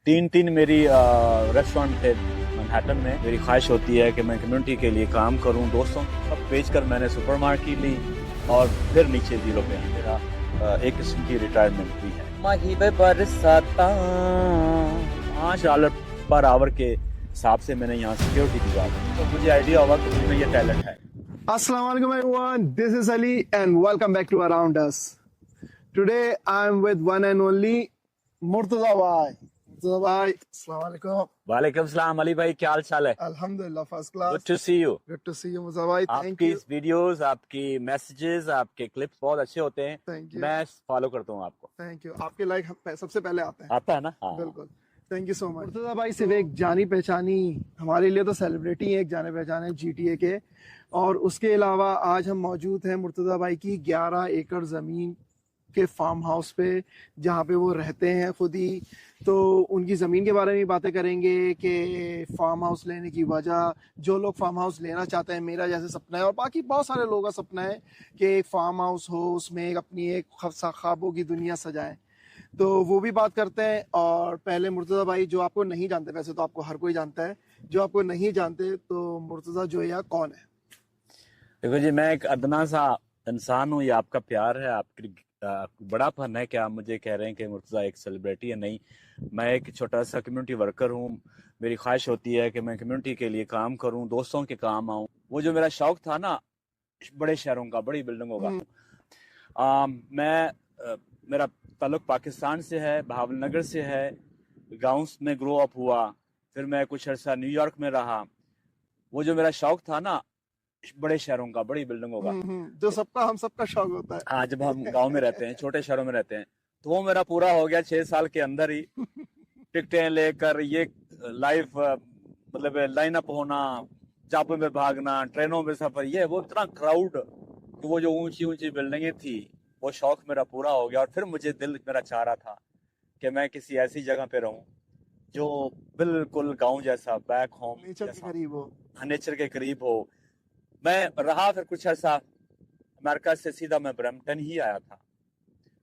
तीन तीन मेरी रेस्टोरेंट थे मैनहट्टन में। मेरी ख्वाहिश होती है कि मैं कम्युनिटी के लिए काम करूं। दोस्तों सब बेचकर मैंने सुपरमार्केट ली और फिर नीचे जीरो पे मेरा एक किस्म की रिटायरमेंट भी है। माही बरसाता $5 पर आवर के हिसाब से मैंने यहाँ सिक्योरिटी की जॉब, तो मुझे आइडिया होगा कि मुझमें ये टैलेंट है। Assalamu alaikum everyone, this is Ali and welcome back to Around Us. Today I am with one and only Murtaza bhai. Murtaza bhai, assalamu alaikum. वालेकुम सलाम अली भाई, क्या हाल चाल है? Alhamdulillah, first class. Good to see you. Good to see you Murtaza bhai. Thank आपकी you. Videos, आपकी messages, आपके clips बहुत अच्छे होते हैं। Thank you. मैं फॉलो करता हूँ आपको। Thank you. आपके लाइक सबसे पहले आते हैं। आता है ना? हाँ। बिल्कुल। Thank you so much. Murtaza भाई सिर्फ एक जानी पहचानी, हमारे लिए तो सेलिब्रिटी है, एक जाने पहचाने GTA के, और उसके अलावा आज हम मौजूद हैं मुर्तजा भाई की 11 एकड़ ज़मीन के फार्म हाउस पे, जहाँ पे वो रहते हैं खुद ही। तो उनकी ज़मीन के बारे में बातें करेंगे कि फार्म हाउस लेने की वजह, जो लोग फार्म हाउस लेना चाहते हैं, मेरा जैसे सपना है और बाकी बहुत सारे लोगों का सपना है कि एक फार्म हाउस हो, उसमें अपनी एक ख्वाबों की दुनिया सजाएं, तो वो भी बात करते हैं। और पहले मुर्तज़ा भाई, जो आपको नहीं जानते, वैसे तो आपको हर कोई जानता है, जो आपको नहीं जानते तो मुर्तज़ा जोया कौन है? देखो जी, मैं एक अदना सा इंसान हूँ। ये आपका प्यार है, आपकी बड़ापन है कि आप मुझे कह रहे हैं कि मुर्तज़ा एक सेलिब्रिटी है। नहीं, मैं एक छोटा सा कम्युनिटी वर्कर हूँ। मेरी ख्वाहिश होती है कि मैं कम्युनिटी के लिए काम करूँ, दोस्तों के काम आऊँ। वो जो मेरा शौक था ना, बड़े शहरों का, बड़ी बिल्डिंगों का। मेरा ताल्लुक पाकिस्तान से है, भावनगर से है। गाँव में ग्रो अप हुआ, फिर मैं कुछ अर्सा न्यूयॉर्क में रहा। वो जो मेरा शौक था ना, बड़े शहरों का, बड़ी बिल्डिंगों का, जो सबका, हम सबका शौक होता है। हाँ, जब हम गांव में रहते हैं, छोटे शहरों में रहते हैं, तो वो मेरा पूरा हो गया 6 साल के अंदर ही। टिकटें लेकर ये लाइव, मतलब लाइन अप होना, चापों में भागना, ट्रेनों में सफर, ये वो इतना क्राउड, तो वो जो ऊंची ऊंची बिल्डिंगें थी, वो शौक मेरा पूरा हो गया। और फिर मुझे दिल मेरा चाह रहा था कि मैं किसी ऐसी जगह पे रहूं जो बिल्कुल गांव जैसा, बैक होम नेचर के करीब हो। नेचर के करीब हो। मैं रहा फिर कुछ अर्सा अमेरिका से सीधा मैं ब्रैम्पटन ही आया था,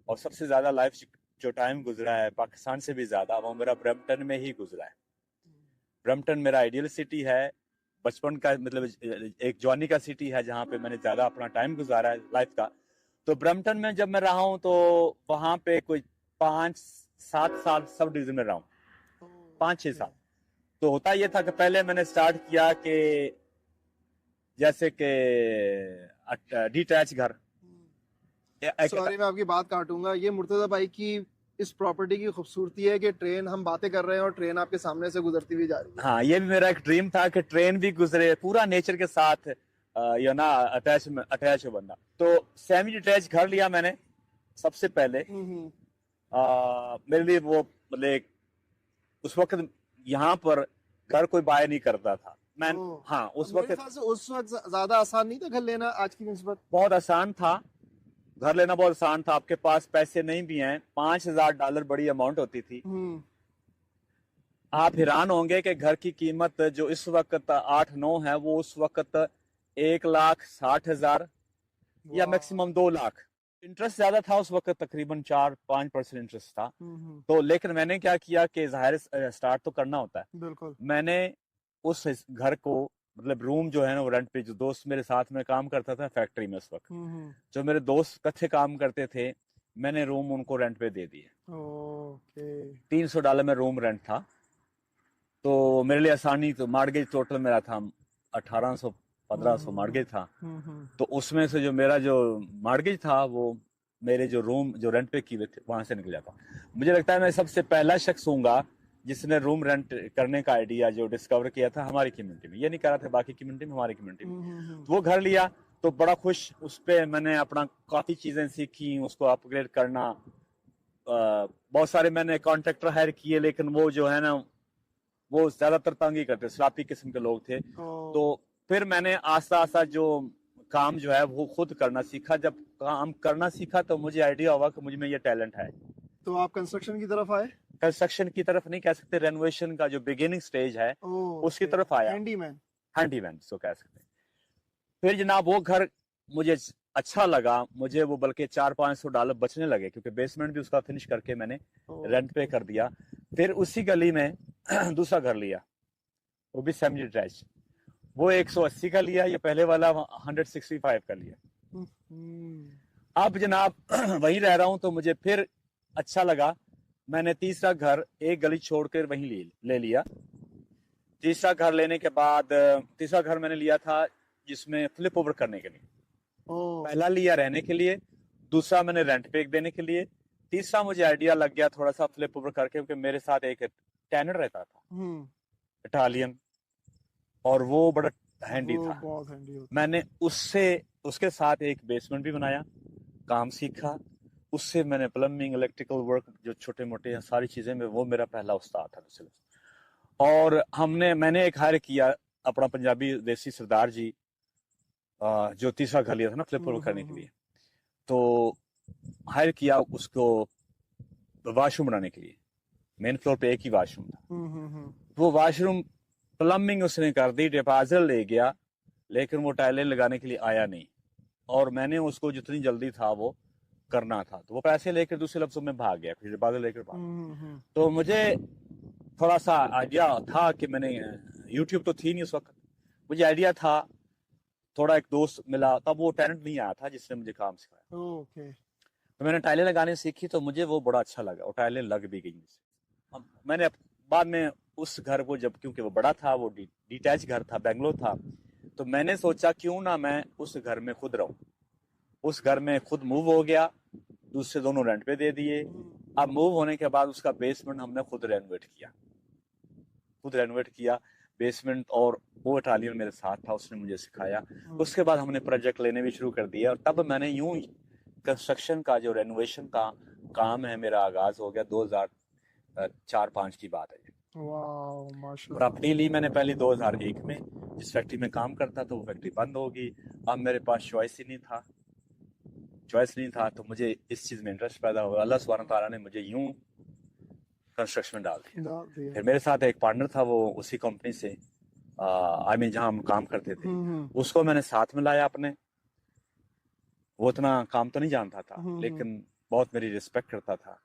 और सबसे ज्यादा लाइफ जो टाइम गुजरा है पाकिस्तान से भी ज्यादा, वो मेरा ब्रैम्पटन में ही गुजरा है। ब्रैम्पटन मेरा आइडियल सिटी है, बचपन का, मतलब एक जवानी का सिटी है, जहाँ पे मैंने ज्यादा अपना टाइम गुजारा है लाइफ का। तो ब्रैम्पटन में जब मैं रहा हूँ, तो वहाँ पे कोई 5-7 साल सब डिवीजन में रहा हूँ, 5-6 साल। तो होता ये था कि पहले मैंने स्टार्ट किया कि जैसे कि डिटैच घर। सॉरी, मैं आपकी बात काटूंगा। ये मुर्तजा भाई की इस प्रॉपर्टी की खूबसूरती है कि ट्रेन, हम बातें कर रहे हैं और ट्रेन आपके सामने से गुजरती हुई जा रही है। हाँ, ये भी मेरा एक ड्रीम था कि ट्रेन भी गुजरे, पूरा नेचर के साथ ये ना अटैच हो बंदा। तो सेमी डिटैच घर लिया मैंने सबसे पहले। मेरे लिए वो, मतलब उस वक्त यहाँ पर घर कोई बाय नहीं करता था। मैं, हाँ, उस वक्त ज्यादा आसान नहीं था घर लेना आज की निस्बत। बहुत आसान था घर लेना, बहुत आसान था। आपके पास पैसे नहीं भी हैं, $5,000 बड़ी अमाउंट होती थी। आप हैरान होंगे कि घर की कीमत जो इस वक्त 8-9 है, वो उस वक्त 1,60,000 या मैक्सिमम 2 लाख। इंटरेस्ट ज्यादा था उस वक्त, तकरीबन 4-5% इंटरेस्ट था। तो लेकिन मैंने क्या किया कि जाहिर स्टार्ट तो करना होता है। बिल्कुल। मैंने उस घर को, मतलब रूम जो है ना, वो रेंट पे, जो दोस्त मेरे साथ में काम करता था फैक्ट्री में उस वक्त, जो मेरे दोस्त कच्चे काम करते थे, मैंने रूम उनको रेंट पे दे दिए। $300 में रूम रेंट था। तो मेरे लिए आसानी, तो मार्गेज टोटल मेरा था 1,800-1,500 मार्गेज था। तो उसमें से जो मेरा जो मार्गेज था, वो मेरे जो रूम जो रेंट पे किए थे वहां से निकल जाता। मुझे लगता है मैं सबसे पहला शख्स हूँगा जिसने रूम रेंट करने का आइडिया जो डिस्कवर किया था हमारी कम्युनिटी में। ये नहीं करा था बाकी कम्युनिटी में, हमारी कम्युनिटी में। तो वो घर लिया तो बड़ा खुश, उस पर मैंने अपना काफी चीजें सीखी, उसको अपग्रेड करना। बहुत सारे मैंने कॉन्ट्रैक्टर हायर किए, लेकिन वो जो है ना, वो ज्यादातर तंग ही करते, शराबी किस्म के लोग थे। तो फिर मैंने आस्ता आस्ता जो काम जो है वो खुद करना सीखा। जब काम करना सीखा तो मुझे आइडिया हुआ कि मुझ में ये टैलेंट है। तो आप कंस्ट्रक्शन की तरफ आए? कंस्ट्रक्शन की तरफ नहीं कह सकते, रेनोवेशन का जो बिगिनिंग स्टेज है उसकी तरफ आया। हैंडीमैन सो कह सकते हैं। फिर जनाब वो घर मुझे अच्छा लगा मुझे वो, बल्कि $400-500 बचने लगे, क्योंकि बेसमेंट भी उसका फिनिश करके मैंने रेंट पे कर दिया। फिर उसी गली में दूसरा घर लिया, वो भी सेमी डिटैच। वो 180 का लिया, ये पहले वाला 165 का लिया। अब जनाब वहीं रह रहा हूं, तो मुझे फिर अच्छा लगा। मैंने तीसरा घर एक गली छोड़कर वहीं ले लिया। तीसरा घर लेने के बाद, तीसरा घर मैंने लिया था जिसमें फ्लिप ओवर करने के लिए। पहला लिया रहने के लिए, दूसरा मैंने रेंट पे देने के लिए, तीसरा मुझे आइडिया लग गया थोड़ा सा फ्लिप ओवर करके, क्योंकि मेरे साथ एक टेनर रहता था इटालियन, और वो बड़ा हैंडी था। बहुत हैंडी होता। मैंने उसके साथ एक बेसमेंट भी बनाया, काम सीखा उससे। मैंने प्लम्बिंग, इलेक्ट्रिकल वर्क, जो छोटे मोटे सारी चीजें में, वो मेरा पहला उस्ताद था। और मैंने एक हायर किया अपना पंजाबी देसी सरदार जी, जो तीसरा घर लिया था ना फ्लिप ओवर करने के लिए, तो हायर किया उसको वॉशरूम बनाने के लिए। मेन फ्लोर पे एक ही वॉशरूम था। वो वॉशरूम प्लम्बिंग उसने कर दी, डिपॉजिट ले गया, लेकिन वो टाइलें लगाने के लिए आया नहीं। और मैंने उसको जितनी जल्दी था वो करना था, तो वो पैसे लेकर दूसरे लफ्जों में भाग गया, फिर डिपॉजिट लेकर भाग गया। तो मुझे थोड़ा सा आइडिया था कि मैंने, यूट्यूब तो थी नहीं उस वक्त, मुझे आइडिया था। थोड़ा एक दोस्त मिला, तब वो टेनेंट नहीं आया था जिसने मुझे काम सिखाया। ओके। तो मैंने टाइलें लगाने सीखी, तो मुझे वो बड़ा अच्छा लगा, और टाइलें लग भी गई। मैंने बाद में उस घर को, जब क्योंकि वो बड़ा था, वो डिटैच घर था, बेंगलोर था, तो मैंने सोचा क्यों ना मैं उस घर में खुद रहूं। उस घर में खुद मूव हो गया, दूसरे दोनों रेंट पे दे दिए। अब मूव होने के बाद उसका बेसमेंट हमने खुद रेनोवेट किया बेसमेंट, और वो इटालियन मेरे साथ था, उसने मुझे सिखाया। उसके बाद हमने प्रोजेक्ट लेने भी शुरू कर दिया, और तब मैंने यूं कंस्ट्रक्शन का जो रेनोवेशन का काम है मेरा आगाज हो गया। 2004-05 की बात है। प्रॉपर्टी ली मैंने पहले 2001 में, जिस फैक्ट्री में काम करता था वो फैक्ट्री बंद हो गई। अब मेरे पास चॉइस नहीं था, तो मुझे इस चीज में इंटरेस्ट पैदा हुआ। अल्लाह सुब्हान तआला ने मुझे यूं कंस्ट्रक्शन में डाल दिया। फिर मेरे साथ एक पार्टनर था, वो उसी कंपनी से जहाँ हम काम करते थे, उसको मैंने साथ में लाया अपने। वो इतना काम तो नहीं जानता था, लेकिन बहुत मेरी रिस्पेक्ट करता था।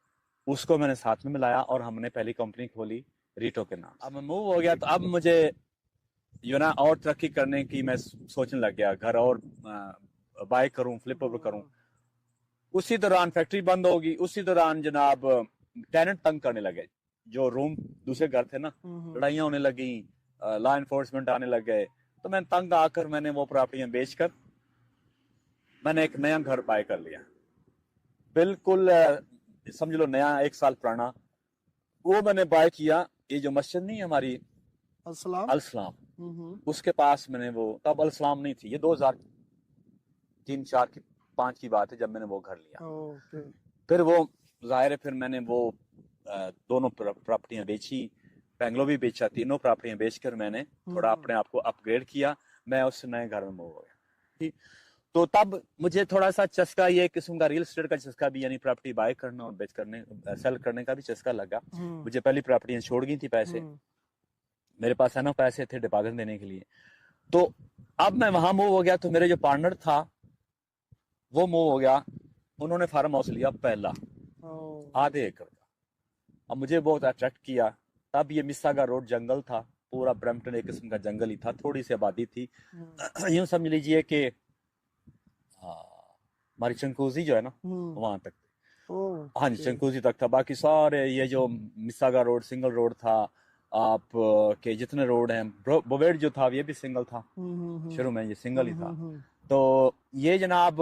उसको मैंने साथ में मिलाया, और हमने पहली कंपनी खोली रीटो के नाम। अब मैं मूव हो गया, तो अब मुझे और तरक्की करने की मैं सोचने लग गया, घर और बाय करूं, फ्लिप ओवर करूं। उसी दौरान फैक्ट्री बंद होगी, उसी दौरान जनाब टेनेंट तंग करने लगे। जो रूम दूसरे घर थे ना, लड़ाइयां होने लगी, लॉ एनफोर्समेंट आने लग गए। तो मैंने तंग आकर मैंने वो प्रॉपर्टियां बेचकर मैंने एक नया घर बाय कर लिया, बिल्कुल समझ लो नया, 1 साल पुराना। वो मैंने बाय किया। ये जो मस्जिद नहीं है हमारी अल-सलाम, उसके पास मैंने वो, तब अल-सलाम नहीं थी, ये 2003-4-5 की बात है जब मैंने वो घर लिया। फिर वो जाहिर है, फिर मैंने वो दोनों प्रॉपर्टियां बेची, बेंगलोर भी बेचा, तीनों प्रॉपर्टियां बेचकर मैंने थोड़ा अपने आप को अपग्रेड किया। मैं उस नए घर में मूव हो गया। ठीक, तो तब मुझे थोड़ा सा चस्का, ये किस्म का रियल एस्टेट का चस्का भी, यानी प्रॉपर्टी बाय करना और सेल करने का भी चस्का लगा। मुझे पहली प्रॉपर्टियां छोड़ गई थी, पैसे मेरे पास है ना, पैसे थे डिपॉजिट देने के लिए। तो अब मैं वहां मूव हो गया, तो मेरे जो पार्टनर था वो मूव हो गया। उन्होंने फार्म हाउस लिया पहला, आधे एकड़ का। अब मुझे बहुत अट्रैक्ट किया। तब ये मिसागा रोड जंगल था, पूरा ब्रैम्पटन एक किस्म का जंगल ही था, थोड़ी सी आबादी थी। यूं समझ लीजिए कि हमारी चंकूजी जो है ना, वहां तक। हाँ जी, चंकूजी तक था। बाकी सारे ये जो मिसागा रोड सिंगल रोड था, आप के जितने रोड हैं, बोवेड जो था ये भी सिंगल था, शुरू में ये सिंगल ही था। तो ये जनाब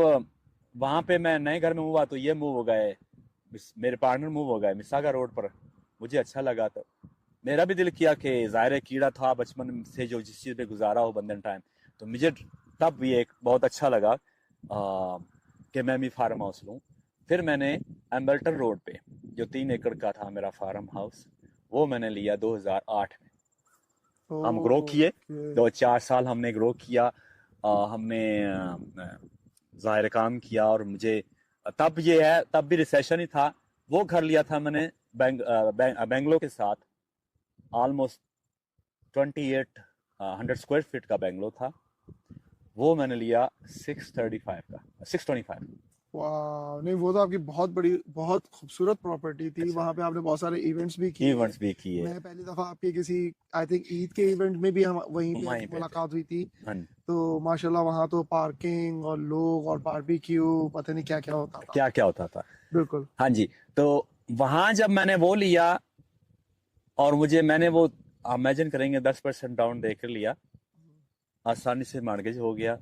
वहां पे मैं नए घर में हुआ, तो ये मूव हो गए, मेरे पार्टनर मूव हो गए मिसागा रोड पर। मुझे अच्छा लगा, तो मेरा भी दिल किया कि ज़ाहिर कीड़ा था बचपन से जो जिस चीज़ पे गुजारा हो बंदन टाइम, तो मुझे तब भी एक बहुत अच्छा लगा कि मैं भी फार्म हाउस लूँ। फिर मैंने एम्बल्टन रोड पे जो 3 एकड़ का था मेरा फार्म हाउस, वो मैंने लिया 2008 में। हम ग्रो किए, 2-4 साल हमने ग्रो किया। हमने ज़ाहिर काम किया, और मुझे तब भी रिसेशन ही था। वो घर लिया था मैंने बेंगलोर के साथ, ऑलमोस्ट 2800 स्क्वायर फीट का बेंगलोर था। वो मैंने लिया 635 का, 625। वाह, नहीं वो तो आपकी बहुत बड़ी, बहुत खूबसूरत प्रॉपर्टी थी। अच्छा। वहां पे आपने बहुत सारे इवेंट्स भी किए। इवेंट्स भी किए। मैं पहली दफा आपके किसी, आई थिंक ईद के इवेंट में भी हम वहीं पे वहीं पे थे। मुलाकात हुई थी। हाँ, तो माशाल्लाह वहां तो पार्किंग और लोग और बारबेक्यू, पता नहीं क्या क्या होता था। क्या क्या होता था। बिल्कुल। हाँ जी। तो वहां जब मैंने वो लिया, और मैंने वो, इमेजिन करेंगे 10% डाउन देकर लिया, आसानी से मॉर्गेज हो गया।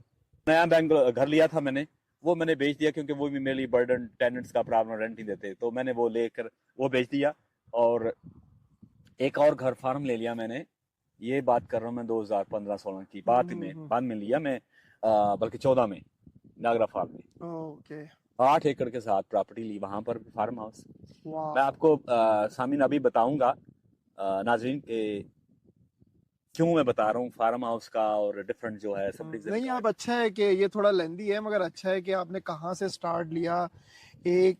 नया बैंक घर लिया था मैंने, वो मैंने बेच दिया क्योंकि वो भी मेरे लिए बर्डन, टेनेंट्स का प्रॉब्लम, रेंट नहीं देते, तो मैंने वो लेकर वो बेच दिया। और एक और घर फार्म ले लिया मैंने। ये बात कर रहा हूँ मैं 2015-16 की, बाद में लिया मैं, बल्कि 14 में, नागरा फार्म में। ओके। 8 एकड़ के साथ प्रॉपर्टी ली, वहां पर फार्म हाउस। मैं वाह। आपको सामीन अभी बताऊंगा, नाजरीन के, क्यों मैं बता रहा हूँ फार्म हाउस का और डिफरेंट जो है सब डिवीजन नहीं का। आप, अच्छा है कि ये थोड़ा लेंदी है, मगर अच्छा है कि आपने कहाँ से स्टार्ट लिया। एक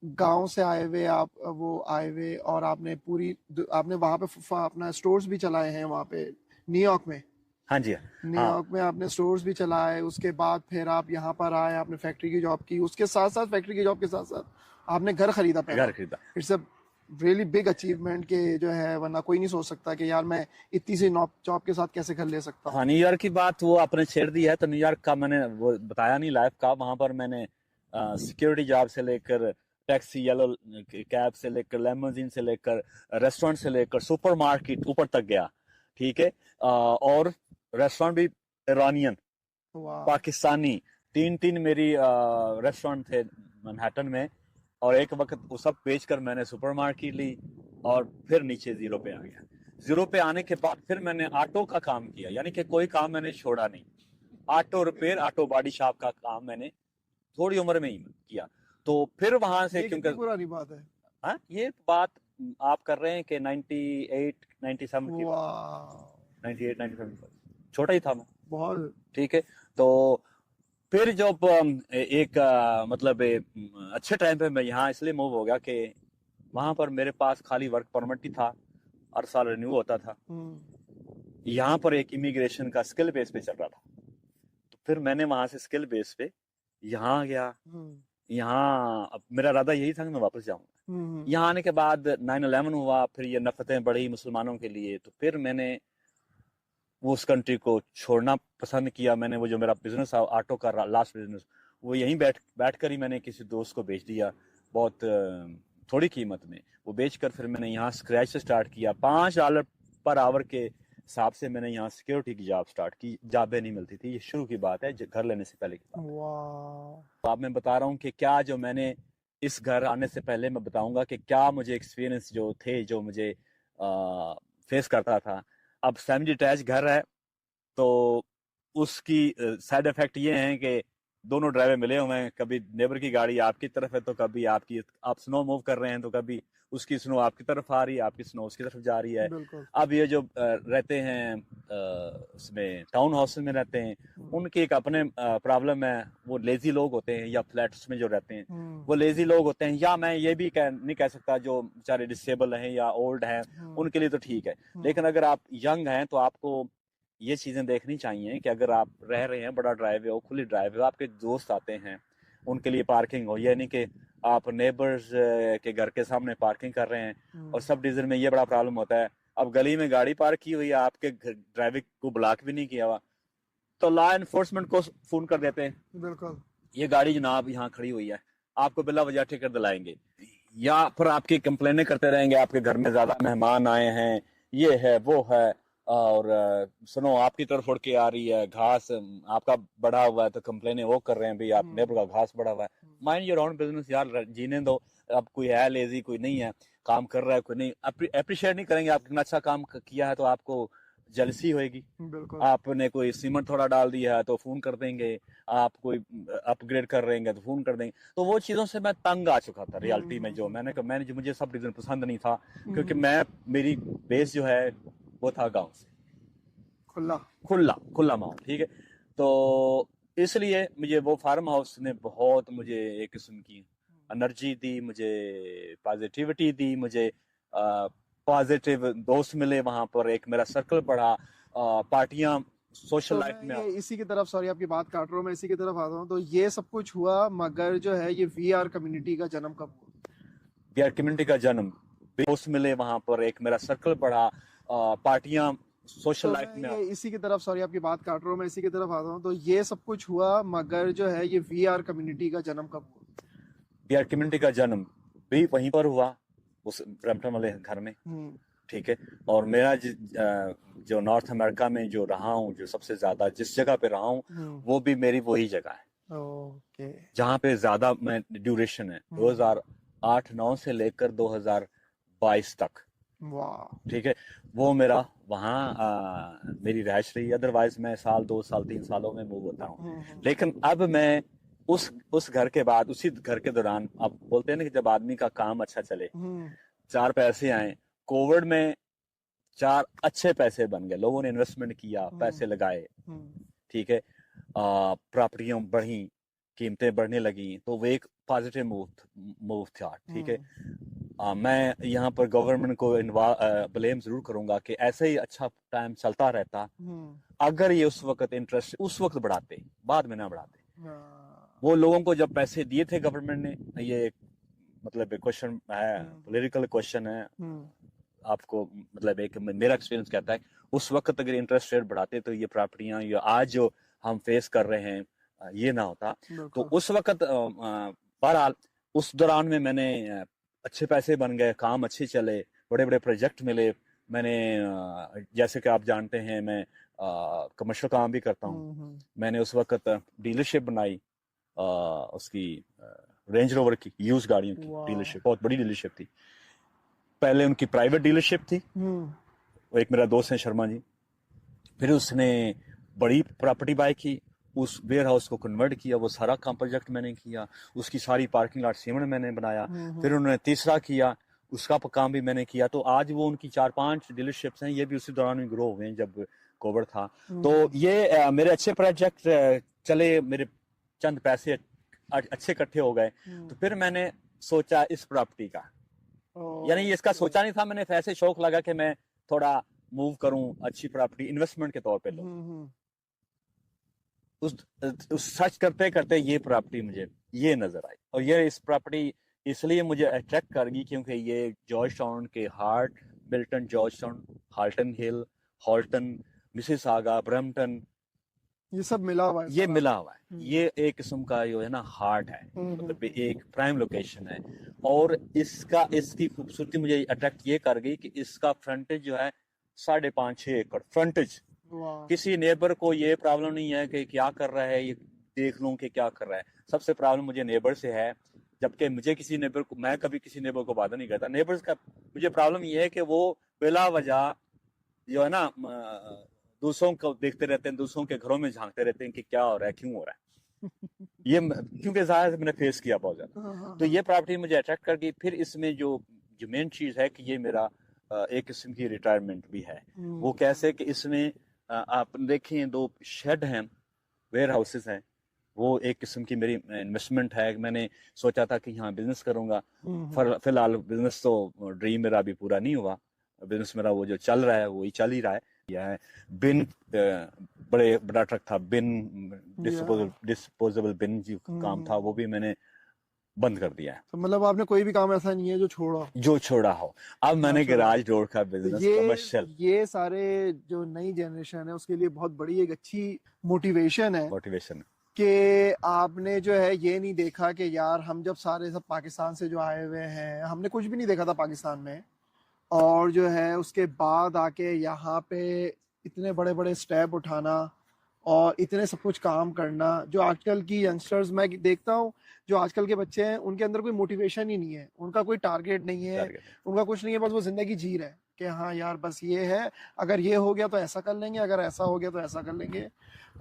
गांव से आए हुए आप, वो आए हुए, और आपने आपने वहां पे अपना स्टोर्स भी चलाए हैं वहां पे न्यूयॉर्क में। हाँ जी। हाँ, न्यूयॉर्क में आपने स्टोर्स भी चलाए, उसके बाद फिर आप यहाँ पर आए, आपने फैक्ट्री की जॉब की, उसके साथ साथ फैक्ट्री की जॉब के साथ साथ आपने घर खरीदा घर पहला। खरीदा। It's a really big achievement के जो है, वरना कोई नहीं सोच सकता कि यार मैं इतनी सी जॉब के साथ कैसे घर ले सकता हूँ। हाँ, न्यूयॉर्क की बात वो आपने छेड़ दी है, तो न्यूयॉर्क का मैंने वो बताया नहीं लाइफ का। वहां पर मैंने सिक्योरिटी जॉब से लेकर, टैक्सी, येलो कैब से लेकर, लेमोजिन से लेकर, रेस्टोरेंट से लेकर, सुपरमार्केट ऊपर तक गया। ठीक है। और रेस्टोरेंट भी ईरानियन, वाह। पाकिस्तानी, तीन तीन मेरी रेस्टोरेंट थे मैनहट्टन में। और एक वक्त वो सब बेचकर मैंने सुपरमार्केट ली, और फिर नीचे जीरो पे आ गया। जीरो पे आने के बाद फिर मैंने ऑटो का काम किया, यानी कि कोई काम मैंने छोड़ा नहीं। Auto repair, auto body shop का काम मैंने थोड़ी उम्र में ही किया। तो फिर वहां से, ये क्योंकि कितनी पुरानी बात है। हाँ, ये बात आप कर रहे हैं कि 98 97 की, वाह। 98 97, छोटा ही था मैं। बहुत। ठीक है। तो फिर जब एक मतलब अच्छे टाइम पे मैं यहाँ इसलिए मूव हो गया कि वहां पर मेरे पास खाली वर्क परमिट ही था, हर साल रिन्यू होता था। यहाँ पर एक इमिग्रेशन का स्किल बेस पे चल रहा था, तो फिर मैंने वहां से स्किल बेस पे यहाँ गया। यहाँ अब मेरा इरादा यही था कि मैं वापस जाऊंगा। यहाँ आने के बाद 9/11 हुआ, फिर ये नफरतें बढ़ी मुसलमानों के लिए, तो फिर मैंने वो उस कंट्री को छोड़ना पसंद किया। मैंने वो जो मेरा बिजनेस था, ऑटो का लास्ट बिजनेस, वो यहीं बैठ कर ही मैंने किसी दोस्त को बेच दिया, बहुत थोड़ी कीमत में। वो बेचकर फिर मैंने यहाँ स्क्रैच से स्टार्ट किया। $5 पर आवर के हिसाब से मैंने यहाँ सिक्योरिटी की जॉब स्टार्ट की। जॉबें नहीं मिलती थी, ये शुरू की बात है, घर लेने से पहले की बात है। वाह। तो अब मैं बता रहा हूँ कि क्या जो मैंने इस घर आने से पहले मैं बताऊंगा कि क्या मुझे एक्सपीरियंस जो थे, जो मुझे फेस करता था। अब सेमी डिटैच घर है, तो उसकी साइड इफेक्ट ये हैं कि दोनों ड्राइवर मिले हुए हैं। कभी नेबर की गाड़ी आपकी तरफ है, तो कभी आपकी, आप स्नो मूव कर रहे हैं, तो कभी उसकी स्नो आपकी तरफ आ रही है, आपकी स्नो उसकी तरफ जा रही है। बिल्कुल। अब ये जो रहते हैं उसमें टाउन हाउस में रहते हैं, उनकी एक अपने प्रॉब्लम है। वो लेजी लोग होते हैं, या फ्लैट्स में जो रहते हैं वो लेजी लोग होते हैं, या मैं ये भी नहीं कह सकता जो बेचारे डिसेबल हैं या ओल्ड हैं, उनके लिए तो ठीक है। लेकिन अगर आप यंग हैं तो आपको ये चीजें देखनी चाहिए कि अगर आप रह रहे हैं, बड़ा ड्राइव हो, खुली ड्राइव हो, आपके दोस्त आते हैं, उनके लिए पार्किंग हो। ये नहीं कि आप नेबर्स के घर के सामने पार्किंग कर रहे हैं। और सब डिवीजन में ये बड़ा प्रॉब्लम होता है, अब गली में गाड़ी पार्क की हुई है, आपके ड्राइविंग को ब्लॉक भी नहीं किया हुआ, तो लॉ एनफोर्समेंट को फोन कर देते हैं, बिल्कुल। ये गाड़ी जनाब यहाँ खड़ी हुई है, आपको बिला वजह टिकट दिलाएंगे। या फिर आपकी कंप्लेनें करते रहेंगे, आपके घर में ज्यादा मेहमान आए हैं, ये है वो है, और सुनो आपकी तरफ उड़ के आ रही है, घास आपका बढ़ा हुआ है, तो कंप्लेनें वो कर रहे हैं भाई आप नेबर का घास बढ़ा हुआ है। माइंड योर ओन बिजनेस यार, जीने दो। अब कोई है लेजी, कोई नहीं है, काम कर रहा है, कोई नहीं, अप्रिशिएट नहीं करेंगे। आपने इतना अच्छा काम किया है तो आपको जलसी होगी। बिल्कुल। आपने कोई सीमेंट थोड़ा डाल दिया है तो फोन कर देंगे, आप कोई अपग्रेड कर रहे हैं तो फोन कर देंगे। तो वो चीजों से मैं तंग आ चुका था रियलिटी में। जो मैंने जो मुझे सब डिसीजन पसंद नहीं था, क्योंकि मेरी बेस जो है वो था गांव से, खुला। खुला खुला माहौल। ठीक है। तो इसलिए मुझे वो फार्म हाउस ने बहुत, मुझे एक किस्म की एनर्जी दी, मुझे पॉजिटिविटी दी, मुझे पॉजिटिव दोस्त मिले वहां पर, एक मेरा सर्कल बढ़ा, पार्टियां सोशल तो लाइफ में मैं ये इसी की तरफ, सॉरी आपकी बात काट रहा हूँ, मैं इसी की तरफ आता हूँ। तो ये सब कुछ हुआ, मगर जो है ये वीआर कम्युनिटी का जन्म कब हुआ? बिहार कम्युनिटी का जन्म, दोस्त मिले वहां पर, एक मेरा सर्कल बढ़ा, पार्टियां सोशल तो लाइफ मैं में। ये इसी की तरफ, सॉरी आपकी बात काट रहा हूँ, मैं इसी की तरफ आता हूँ। तो ये सब कुछ हुआ, मगर जो है ये वीआर कम्युनिटी का जन्म कब हुआ? बिहार कम्युनिटी का जन्म भी वहीं पर हुआ, उस ब्रैम्पटन वाले घर में। हम्म। ठीक है। और मेरा जो नॉर्थ अमेरिका में जो रहा हूँ, जो सबसे ज्यादा जिस जगह पे रहा हूँ, वो भी मेरी वही जगह है ओके। जहाँ पे ज्यादा मैं ड्यूरेशन है, 2008-9 से लेकर 2022 तक। वाह। ठीक है। वो मेरा वहाँ मेरी रहायश रही। अदरवाइज मैं साल 2 साल 3 सालों में मूव होता हूँ। लेकिन अब मैं उस घर के बाद, उसी घर के दौरान, आप बोलते हैं ना कि जब आदमी का काम अच्छा चले, चार पैसे आए। कोविड में चार अच्छे पैसे बन गए, लोगों ने इन्वेस्टमेंट किया, पैसे लगाए। ठीक है। प्रॉपर्टियां बढ़ी, कीमतें बढ़ने लगी, तो वो एक पॉजिटिव मूव था। ठीक है। मैं यहाँ पर गवर्नमेंट को ब्लेम जरूर करूंगा कि ऐसे ही अच्छा टाइम चलता रहता अगर ये उस वक्त इंटरेस्ट उस वक्त बढ़ाते, बाद में ना बढ़ाते। वो लोगों को जब पैसे दिए थे गवर्नमेंट ने, ये मतलब क्वेश्चन है, पॉलिटिकल क्वेश्चन है आपको, मतलब एक मेरा एक्सपीरियंस कहता है, उस वक्त अगर इंटरेस्ट रेट बढ़ाते तो ये प्रॉपर्टियां या आज जो हम फेस कर रहे हैं ये ना होता। तो उस वक्त बहरहाल उस दौरान में मैंने अच्छे पैसे बन गए, काम अच्छे चले, बड़े बड़े प्रोजेक्ट मिले। मैंने जैसे कि आप जानते हैं मैं कमर्शियल काम भी करता हूँ। मैंने उस वक्त डीलरशिप बनाई, उसकी रेंज रोवर की यूज गाड़ियों की डीलरशिप, बहुत बड़ी डीलरशिप थी। पहले उनकी प्राइवेट डीलरशिप थी, वो एक मेरा दोस्त है शर्मा जी। फिर उसने बड़ी प्रॉपर्टी बाय की, उस वेयर हाउस को कन्वर्ट किया, वो सारा काम प्रोजेक्ट मैंने किया। उसकी सारी पार्किंग लॉट सीमेंट मैंने बनाया। फिर उन्होंने तीसरा किया, उसका काम भी मैंने किया। तो आज वो उनकी 4-5 डीलरशिप्स हैं, ये भी उसी दौरान में ग्रो हुए हैं जब कोविड था। तो ये मेरे अच्छे प्रोजेक्ट चले, मेरे चंद पैसे अच्छे इकट्ठे हो गए। तो फिर मैंने सोचा इस प्रॉपर्टी का, यानी इसका सोचा नहीं था मैंने, ऐसे शौक लगा कि मैं थोड़ा मूव करूं, अच्छी प्रॉपर्टी इन्वेस्टमेंट के तौर पे लो। उस सर्च करते करते ये प्रॉपर्टी मुझे ये नजर आई, और ये इस प्रॉपर्टी इसलिए मुझे अट्रैक्ट कर गई क्योंकि ये जॉर्ज टाउन के heart, Milton, Georgetown, Halton Hill, Halton, Mississauga, Brampton, ये सब मिला हुआ है, ये मिला हुआ है। ये एक किस्म का जो है ना हार्ट है, मतलब एक प्राइम लोकेशन है। और इसकी खूबसूरती मुझे अट्रैक्ट ये कर गई कि इसका फ्रंटेज जो है 5.5-6 एकड़ फ्रंटेज। किसी नेबर को ये प्रॉब्लम नहीं है कि क्या कर रहा है, ये देख लूं कि क्या कर रहा है। सबसे प्रॉब्लम मुझे नेबर से है, जबकि मुझे किसी नेबर को, मैं कभी किसी नेबर को बाधा नहीं करता। नेबर्स का मुझे प्रॉब्लम ये है कि वो बिला वजह जो है ना दूसरों को देखते रहते हैं, दूसरों के घरों में झांकते रहते हैं कि क्या हो रहा है, क्यों हो रहा है। ये क्योंकि ज़ाहिर मैंने फेस किया बहुत ज्यादा। तो ये प्रॉपर्टी मुझे अट्रैक्ट कर गई। फिर इसमें जो मेन चीज है कि ये मेरा एक किस्म की रिटायरमेंट भी है। वो कैसे कि इसमें आप देखें 2 शेड हैं, वेयर हाउसेस हैं, वो एक किस्म की मेरी इन्वेस्टमेंट है। मैंने सोचा था कि यहाँ बिजनेस करूंगा। फिलहाल बिजनेस तो ड्रीम मेरा अभी पूरा नहीं हुआ। बिजनेस मेरा वो जो चल रहा है वो ही चल ही रहा है। यह बिन बड़ा ट्रक था, बिन डिस्पोजेबल बिन जो काम था वो भी मैंने बंद कर दिया है। तो मतलब आपने कोई भी काम ऐसा नहीं है जो छोड़ा हो। अब मैंने गैराज डोर का बिजनेस कमर्शियल, ये सारे जो नई जनरेशन है उसके लिए बहुत बड़ी एक अच्छी मोटिवेशन है कि आपने जो है ये नहीं देखा कि यार हम जब सारे सब पाकिस्तान से जो आए हुए हैं, हमने कुछ भी नहीं देखा था पाकिस्तान में, और जो है उसके बाद आके यहाँ पे इतने बड़े बड़े स्टेप उठाना और इतने सब कुछ काम करना। जो आजकल की यंगस्टर्स मैं देखता हूँ, जो आजकल के बच्चे हैं, उनके अंदर कोई मोटिवेशन ही नहीं है, उनका कोई टारगेट नहीं है, उनका कुछ नहीं है, बस वो जिंदगी जी रहे हैं कि हाँ यार बस ये है, अगर ये हो गया तो ऐसा कर लेंगे, अगर ऐसा हो गया तो ऐसा कर लेंगे।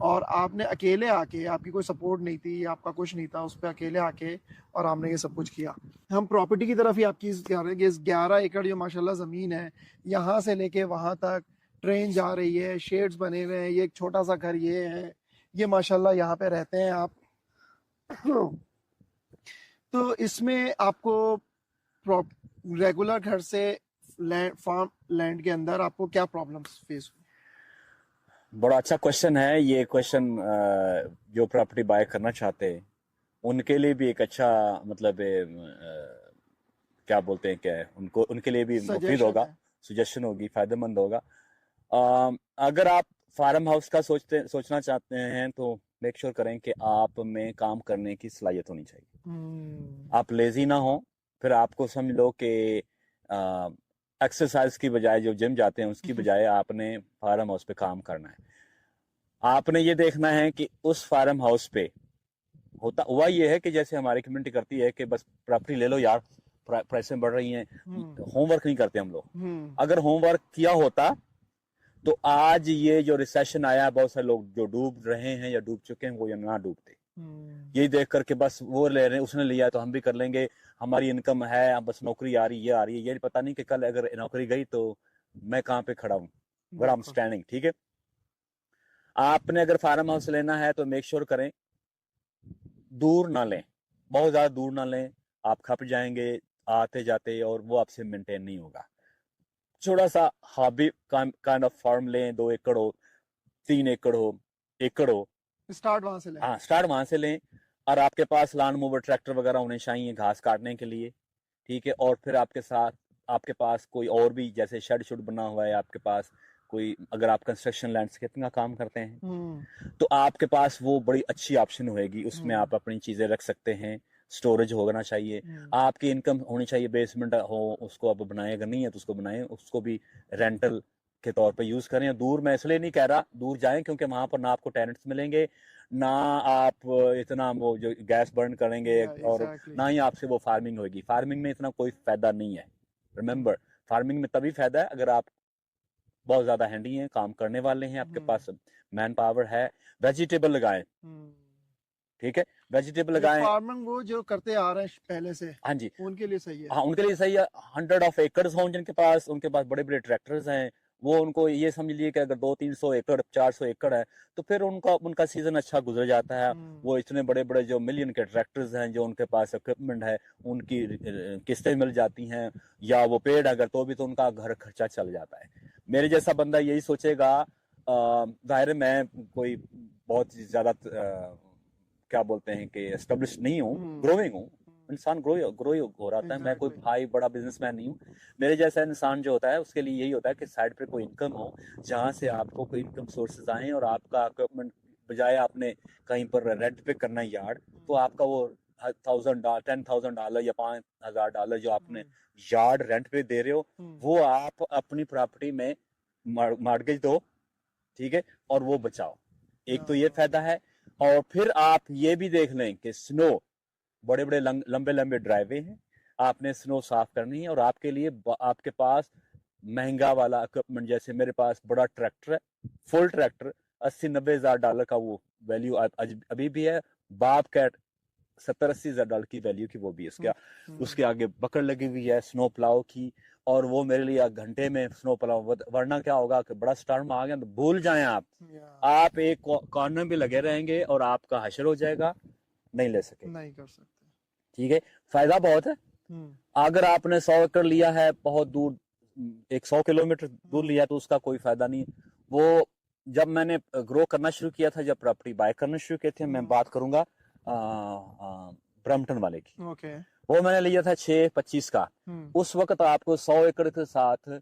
और आपने अकेले आके, आपकी कोई सपोर्ट नहीं थी, आपका कुछ नहीं था, उस पर अकेले आके और आपने ये सब कुछ किया। हम प्रॉपर्टी की तरफ ही आपकी 11 एकड़ जो माशाल्लाह ज़मीन है, यहाँ से लेके वहाँ तक ट्रेन जा रही है, शेड्स बने हुए हैं, ये एक छोटा सा घर ये है, ये माशाल्लाह यहाँ पे रहते हैं आप। तो इसमें आपको रेगुलर घर से फार्म लैंड के अंदर आपको क्या प्रॉब्लम्स फेस हुई? बड़ा अच्छा क्वेश्चन है ये क्वेश्चन। जो प्रॉपर्टी बाय करना चाहते हैं उनके लिए भी एक अच्छा मतलब क्या बोलते हैं, क्या है उनको, उनके लिए भी मुफीद सजेशन होगा, है। सुजेशन होगी, फायदेमंद होगा। अगर आप फार्म हाउस का सोचना चाहते हैं तो मेक श्योर करें कि आप में काम करने की सलाहियत होनी चाहिए। हम्म। आप लेजी ना हो। फिर आपको समझ लो कि एक्सरसाइज की बजाय जो जिम जाते हैं उसकी बजाय आपने फार्म हाउस पे काम करना है। आपने ये देखना है कि उस फार्म हाउस पे होता हुआ ये है कि जैसे हमारी कम्युनिटी करती है कि बस प्रॉपर्टी ले लो यार, प्राइसें बढ़ रही हैं, हम्म। होमवर्क नहीं करते हम लोग। हम्म। अगर होमवर्क किया होता तो आज ये जो रिसेशन आया, बहुत सारे लोग जो डूब रहे हैं या डूब चुके हैं वो या ना डूबते। हम्म। यही देख करके बस वो ले रहे हैं, उसने लिया तो हम भी कर लेंगे, हमारी इनकम है, अब बस नौकरी आ रही है, ये आ रही है, ये पता नहीं कि कल अगर नौकरी गई तो मैं कहाँ पे खड़ा हूँ, वेयर आई एम बिल्कुल। स्टैंडिंग। ठीक है। आपने अगर फार्म हाउस लेना है तो मेक श्योर करें दूर ना लें, बहुत ज्यादा दूर ना लें। आप खप जाएंगे आते जाते और वो आपसे मेंटेन नहीं होगा। थोड़ा सा हॉबी काइंड ऑफ फार्म लें, 2 एकड़ हो, 3 एकड़ हो, एकड़ हो। स्टार्ट वहां से लें। हाँ, स्टार्ट वहां से लें। और आपके पास लॉन मूवर ट्रैक्टर वगैरह होने चाहिए घास काटने के लिए। ठीक है। और फिर आपके साथ आपके पास कोई और भी जैसे शेड शुड बना हुआ है आपके पास कोई, अगर आप कंस्ट्रक्शन लैंडस्केपिंग का काम करते हैं हम्म। तो आपके पास वो बड़ी अच्छी ऑप्शन होएगी, उसमें हम्म। आप अपनी चीज़ें रख सकते हैं। स्टोरेज होना चाहिए, हम्म। आपकी इनकम होनी चाहिए, बेसमेंट हो उसको आप बनाएं, अगर नहीं है तो उसको बनाएं, उसको भी रेंटल के तौर पे यूज़ करें। दूर मैं इसलिए नहीं कह रहा दूर जाएं क्योंकि वहाँ पर ना आपको टेनेंट्स मिलेंगे, ना आप इतना वो जो गैस बर्न करेंगे, या और एग्जैक्टली। ना ही आपसे वो फार्मिंग होगी। फार्मिंग में इतना कोई फायदा नहीं है। रिमेंबर, फार्मिंग में तभी फायदा है अगर आप बहुत ज्यादा हैंडी हैं, काम करने वाले हैं, आपके हम्म। पास मैन पावर है। वेजिटेबल लगाएं। हम्म। ठीक है। वेजिटेबल तो ये लगाएं। फार्मिंग वो जो करते आ रहे हैं पहले से, हाँ जी। उनके लिए सही है। हाँ, उनके लिए सही है। 100 ऑफ एकर्स हों जिनके पास, उनके पास बड़े बड़े ट्रैक्टर्स हैं, वो उनको ये समझ लिए कि अगर 200-300 एकड़ 400 एकड़ है तो फिर उनका उनका सीजन अच्छा गुजर जाता है। हम्म। वो इतने बड़े बड़े जो मिलियन के ट्रैक्टर्स हैं, जो उनके पास इक्विपमेंट है, उनकी किस्तें मिल जाती हैं, या वो पेड़ अगर तो उनका घर खर्चा चल जाता है। मेरे जैसा बंदा यही सोचेगा। जाहिर है मैं कोई बहुत ज्यादा क्या बोलते हैं कि एस्टेब्लिश नहीं हूँ, हम्म। ग्रोइंग हूँ। इंसान ग्रो हो रहा है। मैं कोई एग्जैक्टली। भाई बड़ा बिजनेसमैन नहीं हूँ। मेरे जैसा इंसान जो होता है उसके लिए यही होता है कि साइड पे कोई इनकम हो, जहाँ से आपको कोई इनकम सोर्सेज आए, और आपका इक्विपमेंट बजाय आपने कहीं पर रेंट पे करना यार्ड, तो आपका वो $10,000 या $5,000 जो आपने यार्ड रेंट पे दे रहे हो, वो आप अपनी प्रॉपर्टी में मॉर्गेज दो। ठीक है। और वो बचाओ। एक तो ये फायदा है। और फिर आप ये भी देख लें कि स्नो, बड़े बड़े लंबे लंबे ड्राइवे हैं, आपने स्नो साफ करनी है, और आपके लिए आपके पास महंगा वाला इक्विपमेंट, जैसे मेरे पास बड़ा ट्रैक्टर है, फुल ट्रैक्टर, 80-90 हज़ार डॉलर का वो वैल्यू अभी भी है। बाप कैट 70-80 हज़ार डॉलर की वैल्यू की वो भी है। उसके आगे बकड़ लगी हुई है स्नो प्लाव की, और वो मेरे लिए घंटे में स्नो प्लाव, वरना क्या होगा कि बड़ा स्टॉर्म आ गया तो भूल जाएं आप एक कॉर्नर में लगे रहेंगे और आपका हशर हो जाएगा, नहीं ले सके। नहीं कर सकते। ठीक है। फायदा बहुत है। अगर आपने 100 एकड़ लिया है बहुत दूर, 100 किलोमीटर दूर लिया, तो उसका कोई फायदा नहीं। वो जब मैंने ग्रो करना शुरू किया था, जब प्रॉपर्टी बाय करना शुरू किए थे, मैं बात करूंगा ब्रम्पटन वाले की। ओके। वो मैंने लिया था 6-25 का। उस वक्त आपको 100 एकड़ के साथ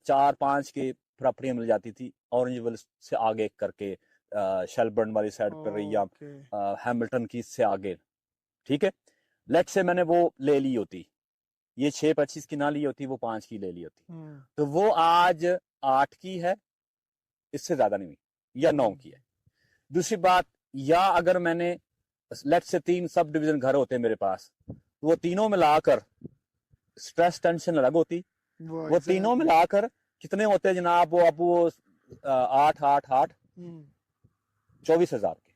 4-5 की प्रॉपर्टियां मिल जाती थी, ऑरेंजवल से आगे करके, शेलबर्न वाली साइड पर, या हैमिल्टन की से आगे। ठीक है। लेट से मैंने वो ले ली होती, ये 6-25 की ना ली होती, वो 5 की ले ली होती, तो वो आज 8 की है, इससे ज्यादा नहीं हुई, या 9 की है। दूसरी बात, या अगर मैंने लेट से 3 सब डिवीजन घर होते मेरे पास, तो वो तीनों मिलाकर, स्ट्रेस टेंशन अलग होती, वो तीनों मिलाकर कितने होते हैं जनाब, वो अब वो 8-8-8 24 हज़ार के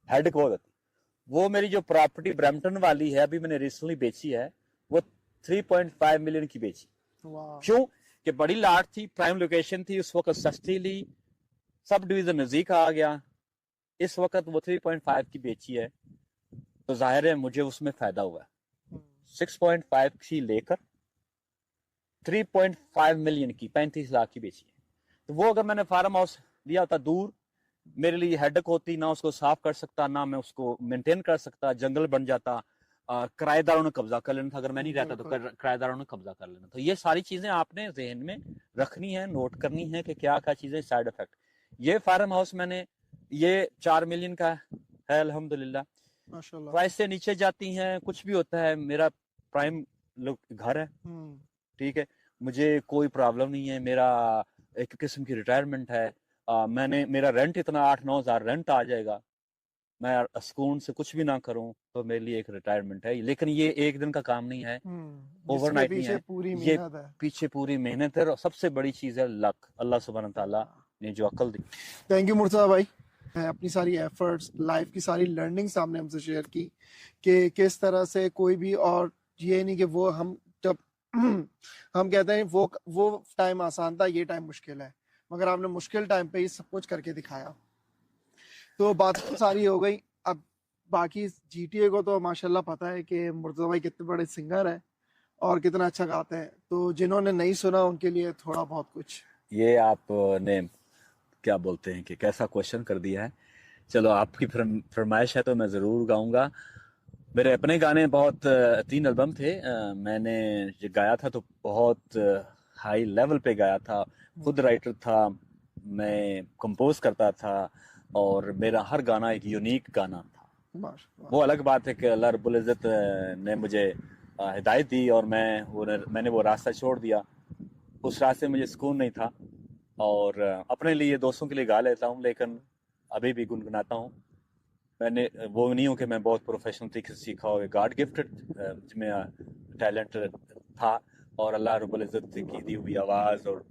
हेड को होती। वो मेरी जो प्रॉपर्टी ब्रैम्पटन वाली है, अभी मैंने रिसेंटली बेची है, वो 3.5 मिलियन की बेची। क्यों? कि बड़ी लाट थी, प्राइम लोकेशन थी, उस वक्त सस्ती ली, सब डिवीजन नजदीक आ गया, इस वक्त वो 3.5 की बेची है, तो जाहिर है मुझे उसमें फायदा हुआ है। 6.5 की लेकर 3.5 मिलियन की, 35 लाख की बेची है। तो वो अगर मैंने फार्म हाउस लिया होता दूर, मेरे लिए हेडक होती, ना उसको साफ कर सकता, ना मैं उसको मेंटेन कर सकता, जंगल बन जाता, किराएदारों ने कब्जा कर लेना था, अगर मैं नहीं रहता तो किराएदारों ने कब्जा कर लेना। तो ये सारी चीजें आपने जहन में रखनी है, नोट करनी है कि क्या क्या चीजें साइड इफेक्ट। ये फार्म हाउस मैंने, ये 4 मिलियन का है अल्हम्दुलिल्लाह। माशाल्लाह। प्राइस से नीचे जाती हैं, कुछ भी होता है, मेरा प्राइम घर है, ठीक है, मुझे कोई प्रॉब्लम नहीं है, मेरा एक किस्म की रिटायरमेंट है। मेरा रेंट इतना 8-9 हज़ार रेंट आ जाएगा, मैं सुकून से कुछ भी ना करूं तो मेरे लिए एक रिटायरमेंट है। लेकिन ये एक दिन का काम नहीं है, ओवरनाइट नहीं है, पूरी ये मेहनत है। पीछे पूरी मेहनत है, और सबसे बड़ी चीज है लक, अल्लाह सुब्हानहू ताला ने जो अकल दी। थैंक यू मुर्तजा भाई, अपनी सारी एफर्ट्स, लाइफ की सारी लर्निंग सामने हमसे शेयर की कि किस तरह से कोई भी, और ये नहीं कि वो हम जब हम कहते हैं वो टाइम आसान था, ये टाइम मुश्किल है, मगर आपने मुश्किल टाइम पे ही सब कुछ करके दिखाया। तो बात तो सारी हो गई। अब बाकी जीटीए को तो माशाल्लाह पता है कि मुर्तजा भाई कितने बड़े सिंगर है और कितना अच्छा गाते हैं, तो जिन्होंने नहीं सुना उनके लिए थोड़ा बहुत कुछ। ये आपने क्या बोलते हैं कि कैसा क्वेश्चन कर दिया है। चलो, आपकी फरमाइश है तो मैं ज़रूर गाऊंगा। मेरे अपने गाने बहुत 3 एल्बम थे, मैंने जो गाया था तो बहुत हाई लेवल पे गाया था, खुद राइटर था, मैं कंपोज करता था, और मेरा हर गाना एक यूनिक गाना था। वो अलग बात है कि अल्लाह रब्बुल इज़्ज़त ने मुझे हिदायत दी और मैंने वो रास्ता छोड़ दिया। उस रास्ते में मुझे सुकून नहीं था, और अपने लिए, दोस्तों के लिए गा लेता हूँ, लेकिन अभी भी गुनगुनाता हूँ। मैंने वो नहीं हूँ कि मैं बहुत प्रोफेशनल तरीके से सीखा हो, गॉड गिफ्टेड में टैलेंट था, और अल्लाह रब्बुल इज़्ज़त की दी हुई आवाज़, और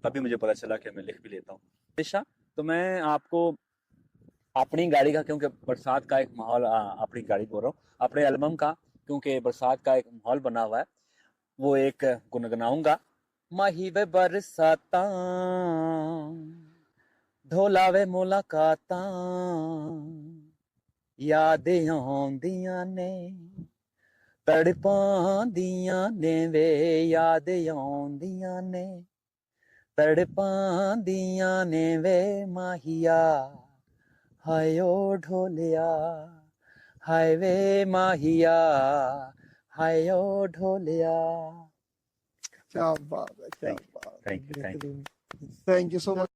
तभी मुझे पता चला कि मैं लिख भी लेता हूँ। पेशा तो मैं आपको अपनी गाड़ी का, क्योंकि बरसात का एक माहौल, अपनी गाड़ी बोल रहा हूँ, अपने एल्बम का, क्योंकि बरसात का एक माहौल बना हुआ है, वो एक गुनगुनाऊंगा। माही वे बरसाता ढोलावे मुलाकातां यादें आउंदियां ने तड़पांदियां ने वे यादें आउंदियां ने तड़पांदियां ने वे माहिया हाय ओ ढोलिया हाय वे माहिया हाय ओ ढोलिया। क्या बात है, क्या बात है। Thank you. Thank you so much.